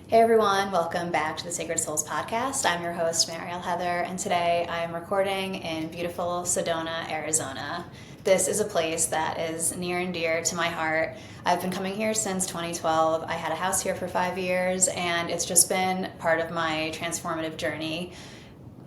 Hey everyone, welcome back to the Sacred Souls podcast. I'm your host, Mariel Heather, and today I'm recording in beautiful Sedona, Arizona. This is a place that is near and dear to my heart. I've been coming here since 2012. I had a house here for 5 years, and it's just been part of my transformative journey.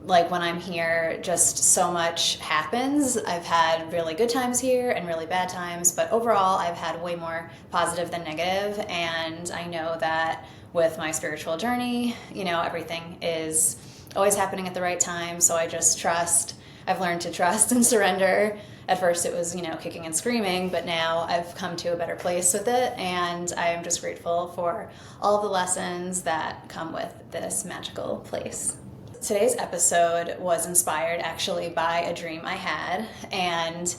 Like when I'm here, just so much happens. I've had really good times here and really bad times, but overall I've had way more positive than negative, and I know that with my spiritual journey, everything is always happening at the right time, so I just trust. I've learned to trust and surrender. At first it was, kicking and screaming, but now I've come to a better place with it, and I am just grateful for all the lessons that come with this magical place. Today's episode was inspired actually by a dream I had, and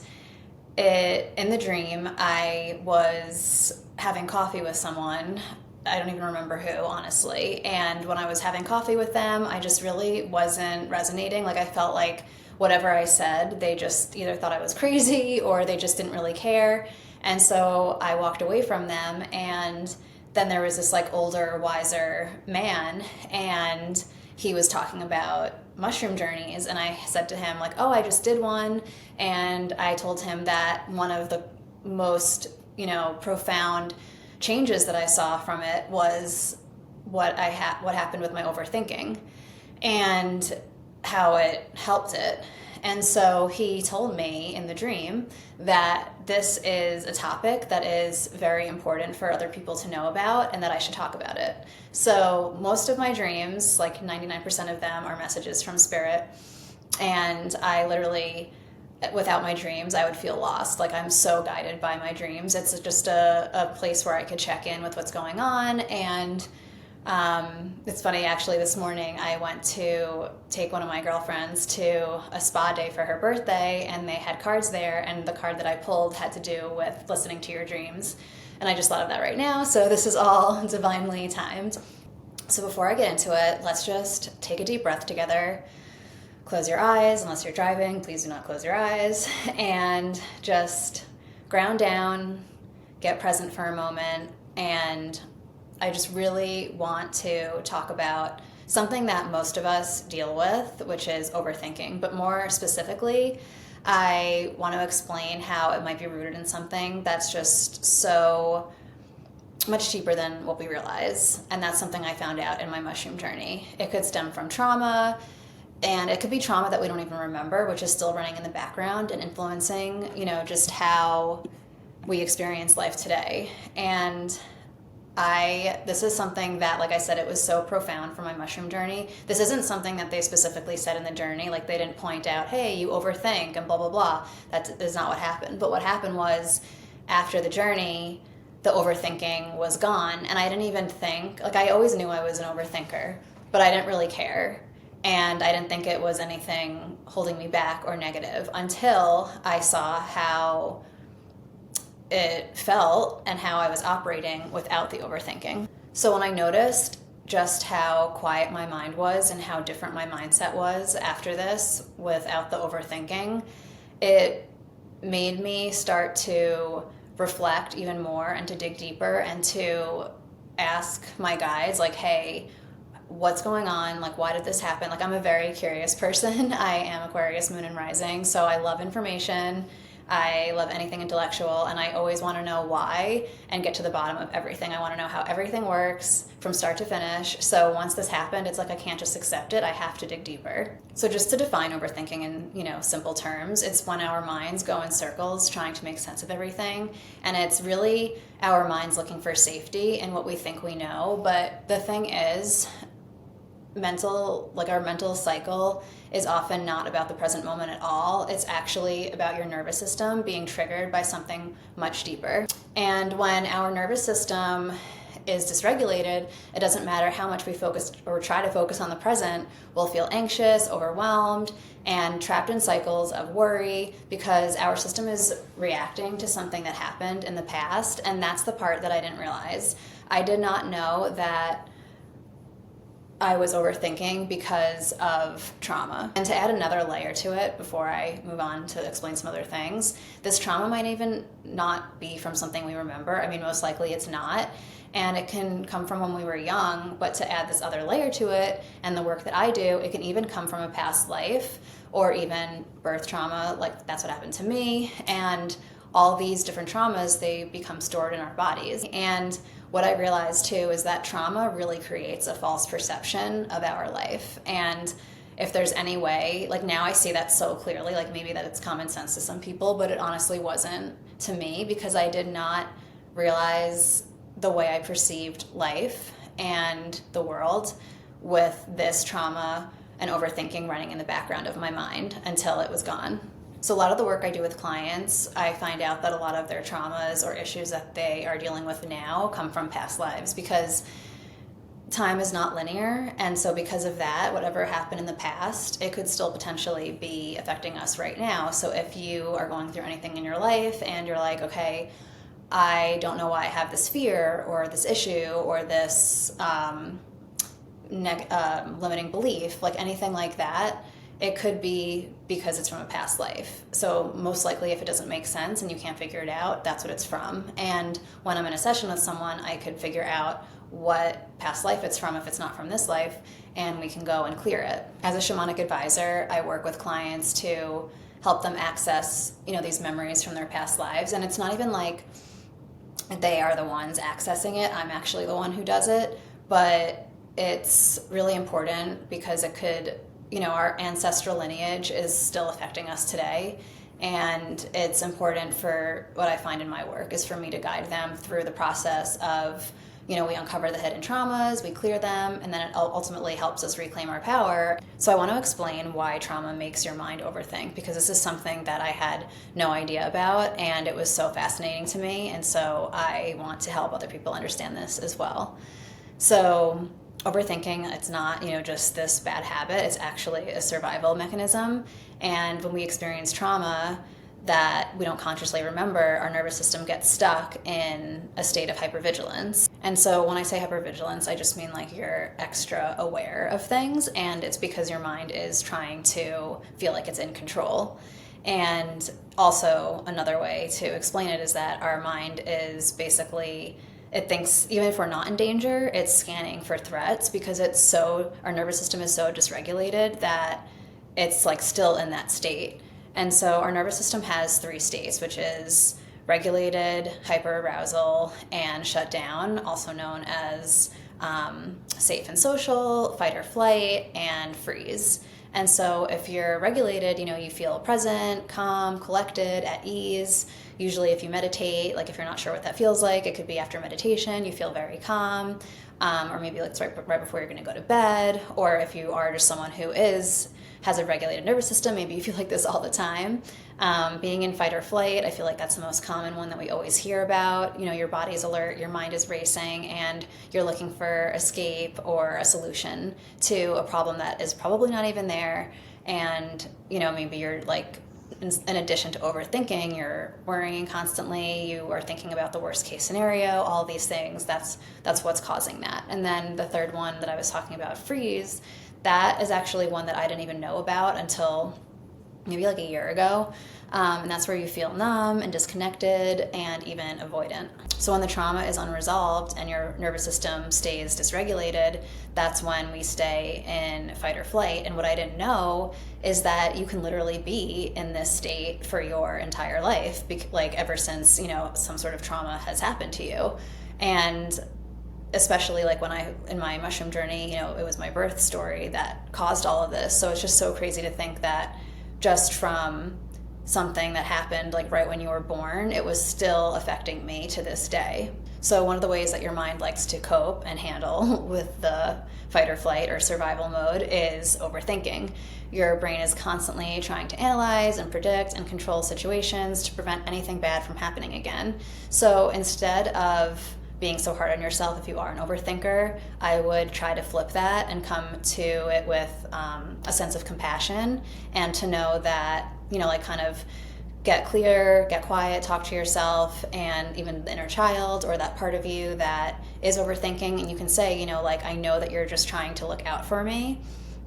in the dream I was having coffee with someone. I don't even remember who, honestly, and when I was having coffee with them, I just really wasn't resonating. Like I felt like whatever I said, they just either thought I was crazy or they just didn't really care, and so I walked away from them. And then there was this like older, wiser man, and he was talking about mushroom journeys, and I said to him like, oh, I just did one, and I told him that one of the most profound changes that I saw from it was what happened with my overthinking and how it helped it. And so he told me in the dream that this is a topic that is very important for other people to know about and that I should talk about it. So most of my dreams, like 99% of them, are messages from spirit. And I literally, without my dreams, I would feel lost. Like I'm so guided by my dreams. It's just a place where I could check in with what's going on. And it's funny, actually, this morning I went to take one of my girlfriends to a spa day for her birthday, and they had cards there, and the card that I pulled had to do with listening to your dreams. And I just thought of that right now, so this is all divinely timed. So before I get into it, let's just take a deep breath together. Close your eyes. Unless you're driving, please do not close your eyes. And just ground down, get present for a moment, and I just really want to talk about something that most of us deal with, which is overthinking. But more specifically, I want to explain how it might be rooted in something that's just so much deeper than what we realize. And that's something I found out in my mushroom journey. It could stem from trauma, and it could be trauma that we don't even remember, which is still running in the background and influencing, just how we experience life today. And this is something that, like I said, it was so profound for my mushroom journey. This isn't something that they specifically said in the journey. Like they didn't point out, hey, you overthink and blah, blah, blah. That is not what happened. But what happened was, after the journey, the overthinking was gone. And I didn't even think, like I always knew I was an overthinker, but I didn't really care. And I didn't think it was anything holding me back or negative until I saw how it felt and how I was operating without the overthinking. So when I noticed just how quiet my mind was and how different my mindset was after this without the overthinking, it made me start to reflect even more and to dig deeper and to ask my guides, like, hey, what's going on? Like, why did this happen? Like, I'm a very curious person. I am Aquarius, moon and rising, so I love information. I love anything intellectual, and I always want to know why and get to the bottom of everything. I want to know how everything works from start to finish. So once this happened, it's like I can't just accept it. I have to dig deeper. So just to define overthinking in, simple terms, it's when our minds go in circles trying to make sense of everything, and it's really our minds looking for safety in what we think we know. But the thing is, our mental cycle is often not about the present moment at all. It's actually about your nervous system being triggered by something much deeper. And when our nervous system is dysregulated, it doesn't matter how much we focus or try to focus on the present, we'll feel anxious, overwhelmed, and trapped in cycles of worry because our system is reacting to something that happened in the past. And that's the part that I didn't realize. I did not know that I was overthinking because of trauma. And to add another layer to it before I move on to explain some other things, this trauma might even not be from something we remember. I mean, most likely it's not. And it can come from when we were young, but to add this other layer to it and the work that I do, it can even come from a past life or even birth trauma, like that's what happened to me. And all these different traumas, they become stored in our bodies. And what I realized too is that trauma really creates a false perception of our life. And if there's any way, like now I see that so clearly, like maybe that it's common sense to some people, but it honestly wasn't to me because I did not realize the way I perceived life and the world with this trauma and overthinking running in the background of my mind until it was gone. So a lot of the work I do with clients, I find out that a lot of their traumas or issues that they are dealing with now come from past lives because time is not linear. And so because of that, whatever happened in the past, it could still potentially be affecting us right now. So if you are going through anything in your life and you're like, okay, I don't know why I have this fear or this issue or this limiting belief, like anything like that, it could be because it's from a past life. So most likely if it doesn't make sense and you can't figure it out, that's what it's from. And when I'm in a session with someone, I could figure out what past life it's from if it's not from this life, and we can go and clear it. As a shamanic advisor, I work with clients to help them access, these memories from their past lives. And it's not even like they are the ones accessing it. I'm actually the one who does it. But it's really important because it could, our ancestral lineage is still affecting us today. And it's important for what I find in my work is for me to guide them through the process of, we uncover the hidden traumas, we clear them, and then it ultimately helps us reclaim our power. So I want to explain why trauma makes your mind overthink, because this is something that I had no idea about, and it was so fascinating to me, and so I want to help other people understand this as well. So overthinking, it's not, just this bad habit, it's actually a survival mechanism, and when we experience trauma that we don't consciously remember, our nervous system gets stuck in a state of hypervigilance. And so when I say hypervigilance, I just mean like you're extra aware of things, and it's because your mind is trying to feel like it's in control. And also another way to explain it is that our mind is basically, it thinks even if we're not in danger, it's scanning for threats because our nervous system is so dysregulated that it's like still in that state. And so our nervous system has 3 states, which is regulated, hyperarousal, and shut down, also known as safe and social, fight or flight, and freeze. And so if you're regulated, you feel present, calm, collected, at ease. Usually if you meditate, like if you're not sure what that feels like, it could be after meditation, you feel very calm, or maybe like it's right before you're going to go to bed, or if you are just someone who has a regulated nervous system, maybe you feel like this all the time. Being in fight or flight, I feel like that's the most common one that we always hear about. Your body's alert, your mind is racing, and you're looking for escape or a solution to a problem that is probably not even there. And, maybe you're like, in addition to overthinking, you're worrying constantly, you are thinking about the worst case scenario, all these things, that's what's causing that. And then the third one that I was talking about, freeze, that is actually one that I didn't even know about until maybe like a year ago. And that's where you feel numb and disconnected and even avoidant. So when the trauma is unresolved and your nervous system stays dysregulated, that's when we stay in fight or flight. And what I didn't know is that you can literally be in this state for your entire life, like ever since, some sort of trauma has happened to you. And especially like in my mushroom journey, it was my birth story that caused all of this. So it's just so crazy to think that just from something that happened like right when you were born, it was still affecting me to this day. So one of the ways that your mind likes to cope and handle with the fight or flight or survival mode is overthinking. Your brain is constantly trying to analyze and predict and control situations to prevent anything bad from happening again. So instead of being so hard on yourself if you are an overthinker, I would try to flip that and come to it with a sense of compassion, and to know that, like kind of get clear, get quiet, talk to yourself, and even the inner child or that part of you that is overthinking, and you can say, like, I know that you're just trying to look out for me,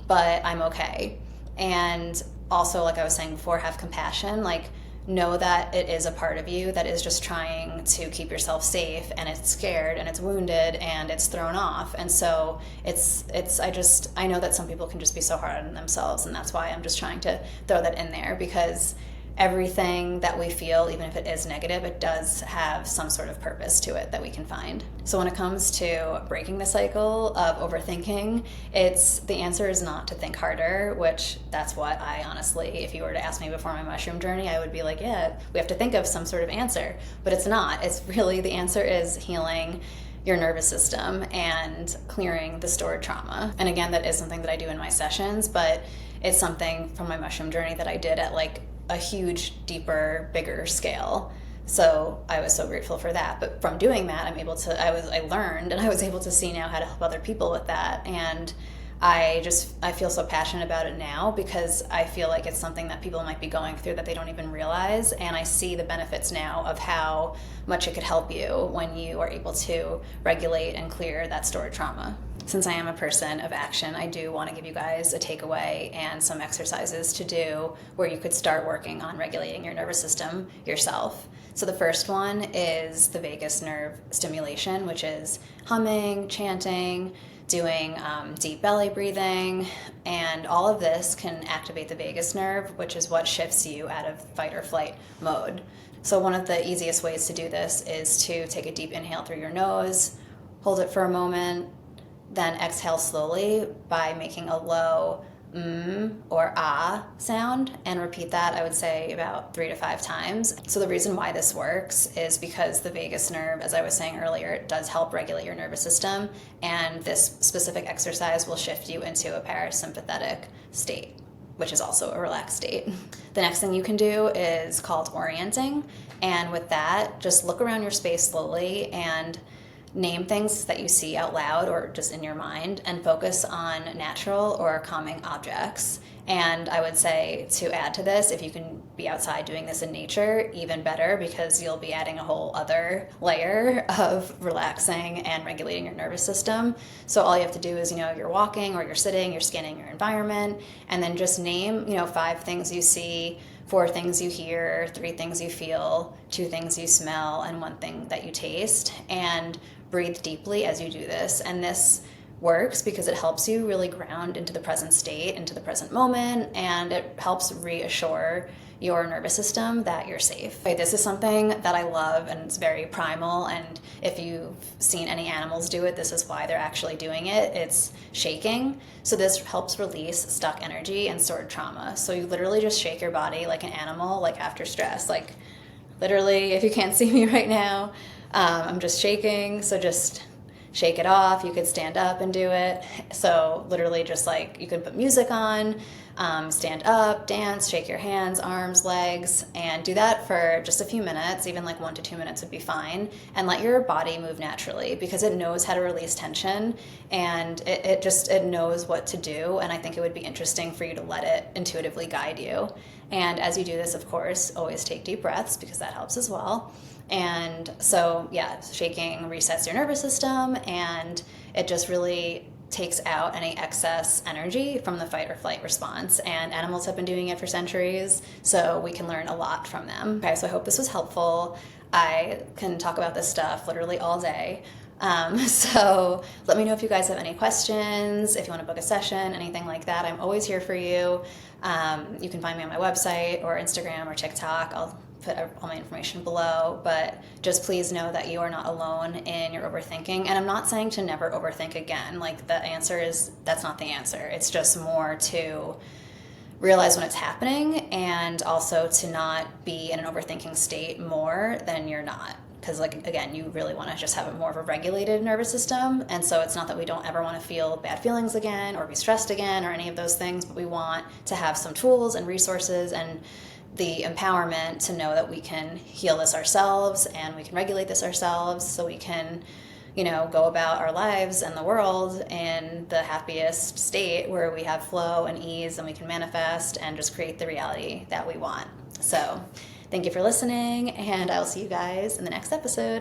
but I'm okay. And also, like I was saying before, have compassion. Like, know that it is a part of you that is just trying to keep yourself safe, and it's scared and it's wounded and it's thrown off. And so I know that some people can just be so hard on themselves, and that's why I'm just trying to throw that in there, because everything that we feel, even if it is negative, it does have some sort of purpose to it that we can find. So when it comes to breaking the cycle of overthinking, the answer is not to think harder, which that's what I honestly, if you were to ask me before my mushroom journey, I would be like, yeah, we have to think of some sort of answer. But it's not. It's really, the answer is healing your nervous system and clearing the stored trauma. And again, that is something that I do in my sessions, but it's something from my mushroom journey that I did at like a huge, deeper, bigger scale. So I was so grateful for that. But from doing that, I learned, and I was able to see now how to help other people with that. And I feel so passionate about it now, because I feel like it's something that people might be going through that they don't even realize. And I see the benefits now of how much it could help you when you are able to regulate and clear that stored trauma. Since I am a person of action, I do want to give you guys a takeaway and some exercises to do where you could start working on regulating your nervous system yourself. So the first one is the vagus nerve stimulation, which is humming, chanting, doing deep belly breathing, and all of this can activate the vagus nerve, which is what shifts you out of fight or flight mode. So one of the easiest ways to do this is to take a deep inhale through your nose, hold it for a moment, then exhale slowly by making a low or ah sound, and repeat that, I would say, about 3 to 5 times. So the reason why this works is because the vagus nerve, as I was saying earlier, it does help regulate your nervous system, and this specific exercise will shift you into a parasympathetic state, which is also a relaxed state. The next thing you can do is called orienting, and with that, just look around your space slowly and name things that you see out loud or just in your mind, and focus on natural or calming objects. And I would say, to add to this, if you can be outside doing this in nature, even better, because you'll be adding a whole other layer of relaxing and regulating your nervous system. So all you have to do is, you're walking or you're sitting, you're scanning your environment, and then just name, 5 things you see, 4 things you hear, 3 things you feel, 2 things you smell, and 1 thing that you taste. And breathe deeply as you do this. And this works because it helps you really ground into the present state, into the present moment, and it helps reassure your nervous system that you're safe. Okay, this is something that I love, and it's very primal, and if you've seen any animals do it, this is why they're actually doing it. It's shaking. So this helps release stuck energy and stored trauma. So you literally just shake your body like an animal, like after stress. Like, literally, if you can't see me right now, I'm just shaking, so just shake it off. You could stand up and do it. So literally just like, you could put music on, stand up, dance, shake your hands, arms, legs, and do that for just a few minutes. Even like 1 to 2 minutes would be fine. And let your body move naturally, because it knows how to release tension, and it knows what to do. And I think it would be interesting for you to let it intuitively guide you. And as you do this, of course, always take deep breaths, because that helps as well. And so, yeah, shaking resets your nervous system, and it just really takes out any excess energy from the fight or flight response. And animals have been doing it for centuries, so we can learn a lot from them. Okay, so I hope this was helpful. I can talk about this stuff literally all day. So let me know if you guys have any questions, if you want to book a session, anything like that. I'm always here for you. You can find me on my website or Instagram or TikTok. I'll put all my information below, but just please know that you are not alone in your overthinking. And I'm not saying to never overthink again. Like, the answer is, that's not the answer. It's just more to realize when it's happening, and also to not be in an overthinking state more than you're not. Because, like, again, you really want to just have more of a regulated nervous system. And so it's not that we don't ever want to feel bad feelings again or be stressed again or any of those things, but we want to have some tools and resources and the empowerment to know that we can heal this ourselves, and we can regulate this ourselves, so we can, go about our lives and the world in the happiest state, where we have flow and ease, and we can manifest and just create the reality that we want. So thank you for listening, and I'll see you guys in the next episode.